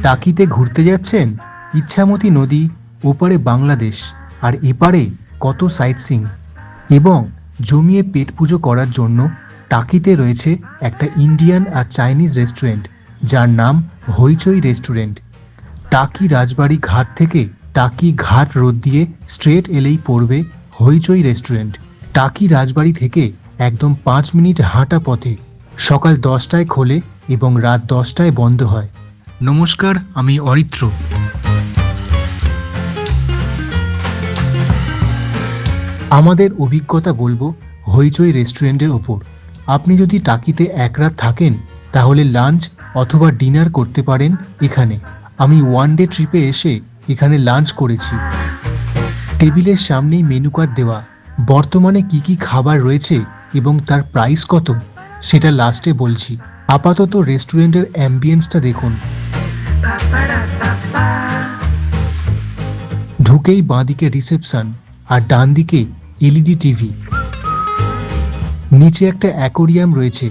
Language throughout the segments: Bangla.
টাকিতে ঘুরতে যাচ্ছেন? ইচ্ছামতি নদী, ওপারে বাংলাদেশ আর এপারে কত সাইট সিং এবং জমিয়ে পেট পুজো করার জন্য টাকিতে রয়েছে একটা ইন্ডিয়ান আর চাইনিজ রেস্টুরেন্ট, যার নাম হইচই রেস্টুরেন্ট। টাকি রাজবাড়ি ঘাট থেকে টাকি ঘাট রোড দিয়ে স্ট্রেট এলেই পড়বে হইচই রেস্টুরেন্ট। টাকি রাজবাড়ি থেকে একদম 5 মিনিট হাঁটা পথে। সকাল 10টায় খোলে এবং রাত 10টায় বন্ধ হয়। নমস্কার, আমি অরিত্র। আমাদের অভিজ্ঞতা বলবো হইচই রেস্টুরেন্টের ওপর। আপনি যদি টাকিতে এক রাত থাকেন তাহলে লাঞ্চ অথবা ডিনার করতে পারেন এখানে। আমি ওয়ান ডে ট্রিপে এসে এখানে লাঞ্চ করেছি। টেবিলের সামনেই মেনু কার্ড দেওয়া। বর্তমানে কি কি খাবার রয়েছে এবং তার প্রাইস কত সেটা লাস্টে বলছি। আপাতত রেস্টুরেন্টের অ্যাম্বিয়েন্সটা দেখুন। ঢুকেই বাঁদিকে রিসেপশন আর ডান দিকে এলইডি টিভি। নিচে একটা অ্যাকোরিয়াম রয়েছে।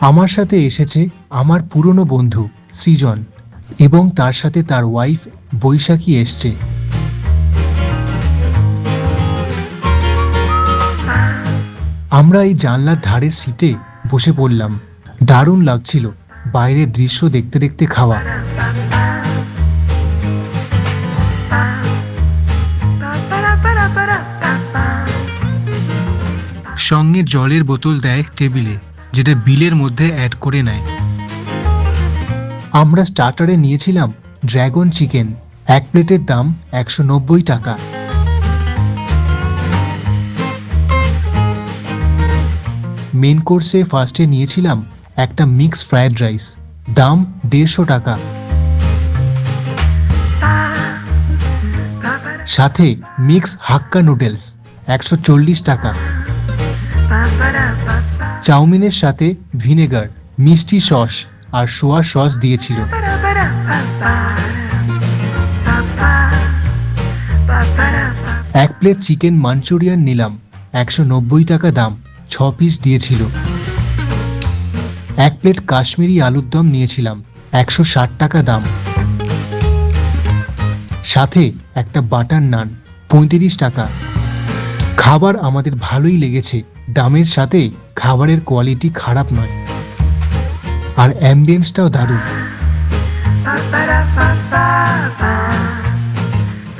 আমার সাথে এসেছে আমার পুরনো বন্ধু সৃজন এবং তার সাথে তার ওয়াইফ বৈশাখী এসছে। আমরা এই জানলার ধারের সিটে বসে পড়লাম। দারুণ লাগছিল বাইরের দৃশ্য দেখতে দেখতে খাওয়া। সঙ্গে জলের বোতল দেয় টেবিলে, যেটা বিলের মধ্যে অ্যাড করে নেয়। আমরা স্টার্টারে নিয়েছিলাম ড্রাগন চিকেন। এক প্লেটের দাম 190 টাকা। মেন কোর্সে ফার্স্টে নিয়েছিলাম একটা মিক্স ফ্রাইড রাইস, দাম 150 টাকা। সাথে মিক্স হাক্কা নুডলস 140 টাকা। চাউমিনের সাথে ভিনেগার, মিষ্টি সস আর সোয়া সস দিয়েছিল। এক প্লেট চিকেন মাঞ্চুরিয়ান নিলাম, 190 টাকা দাম, 6 পিস দিয়েছিল। এক প্লেট কাশ্মীরি আলুর দম নিয়েছিলাম, 160 টাকা দাম। সাথে একটা বাটার নান, 35 টাকা। খাবার আমাদের ভালোই লেগেছে। দামের সাথে খাবারের কোয়ালিটি খারাপ নয়, আর অ্যাম্বিয়েন্সটাও দারুণ।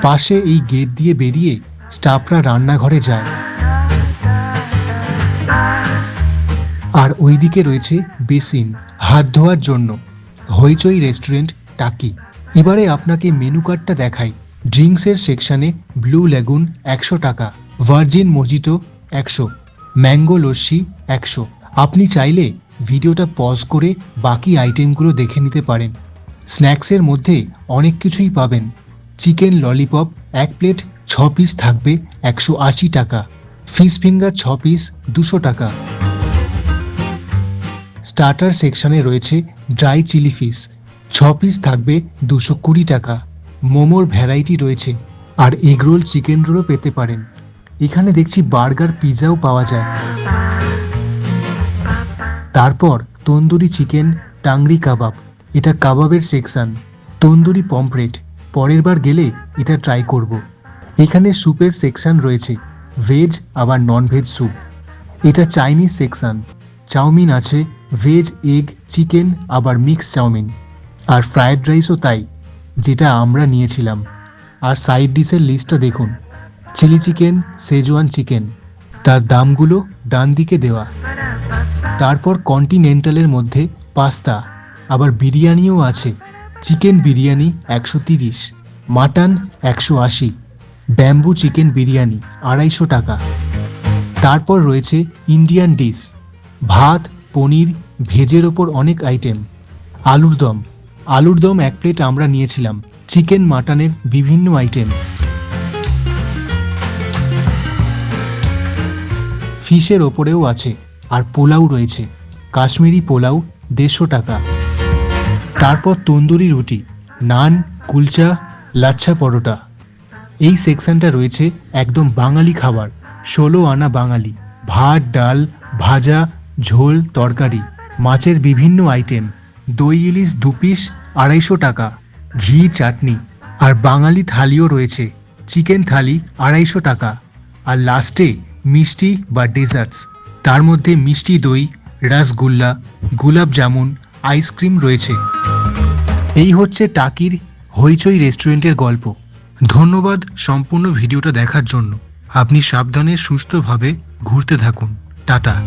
পাশে এই গেট দিয়ে বেরিয়ে স্টাফরা রান্নাঘরে যায়, আর ওইদিকে রয়েছে বেসিন হাত ধোয়ার জন্য। হইচই রেস্টুরেন্ট টাকি। এবারে আপনাকে মেনু কার্ডটা দেখাই। ড্রিঙ্কসের সেকশনে ব্লু লেগুন 100 টাকা, ভার্জিন মজিটো 100, ম্যাঙ্গো লস্যি 100। আপনি চাইলে ভিডিওটা পজ করে বাকি আইটেমগুলো দেখে নিতে পারেন। স্ন্যাক্সের মধ্যে অনেক কিছুই পাবেন। চিকেন ললিপপ 1 প্লেট 6 পিস থাকবে 180 টাকা। ফিশ ফিঙ্গার 6 পিস 200 টাকা। স্টার্টার সেকশনে রয়েছে ড্রাই চিলি ফিশ 6 পিস থাকবে 220 টাকা। মোমোর ভ্যারাইটি রয়েছে, আর এগরোল চিকেন রোলও পেতে পারেন। এখানে দেখছি বার্গার পিৎজাও পাওয়া যায়। তারপর তন্দুরি চিকেন, টাংরি কাবাব, এটা কাবাবের সেকশন। তন্দুরি পমফ্রেট, পরের বার গেলে এটা ট্রাই করব। এখানে স্যুপের সেকশন রয়েছে, ভেজ আবার নন ভেজ স্যুপ। এটা চাইনিজ সেকশন। চাউমিন আছে, ভেজ, এগ, চিকেন আবার মিক্স চাউমিন, আর ফ্রায়েড রাইসও তাই, যেটা আমরা নিয়েছিলাম। আর সাইড ডিশের লিস্টটা দেখুন। চিলি চিকেন, সেজওয়ান চিকেন, তার দামগুলো ডান দিকে দেওয়া। তারপর কন্টিনেন্টালের মধ্যে পাস্তা, আবার বিরিয়ানিও আছে। Chicken biryani 130, mutton 180, bamboo chicken biryani 250 টাকা। তারপর রয়েছে ইন্ডিয়ান ডিশ, ভাত, পনির, ভেজের ওপর অনেক আইটেম। আলুর দম 1 প্লেট আমরা নিয়েছিলাম। চিকেন মাটনের বিভিন্ন আইটেম। ফিশের ওপরেও আছে, আর পোলাও রয়েছে। কাশ্মীরি পোলাও 150 টাকা। তারপর তন্দুরি রুটি, নান, কুলচা, লাচ্ছা পরোটা। এই সেকশনটা রয়েছে একদম বাঙালি খাবার, ১৬ আনা বাঙালি, ভাত ডাল ভাজা ঝোল তরকারি, মাছের বিভিন্ন আইটেম, দই ইলিশ ২ পিস ২৫০ টাকা, ঘি চাটনি। আর বাঙালি থালিও রয়েছে, চিকেন থালি ২৫০ টাকা। আর লাস্টে মিষ্টি বা ডেজার্টস, তার মধ্যে মিষ্টি দই, রসগোল্লা, গুলাব জামুন, আইসক্রিম রয়েছে। এই হচ্ছে টাকির হইচই রেস্টুরেন্টের গল্প। ধন্যবাদ সম্পূর্ণ ভিডিওটা দেখার জন্য। আপনি সাবধানে সুস্থভাবে ঘুরতে থাকুন। টাটা।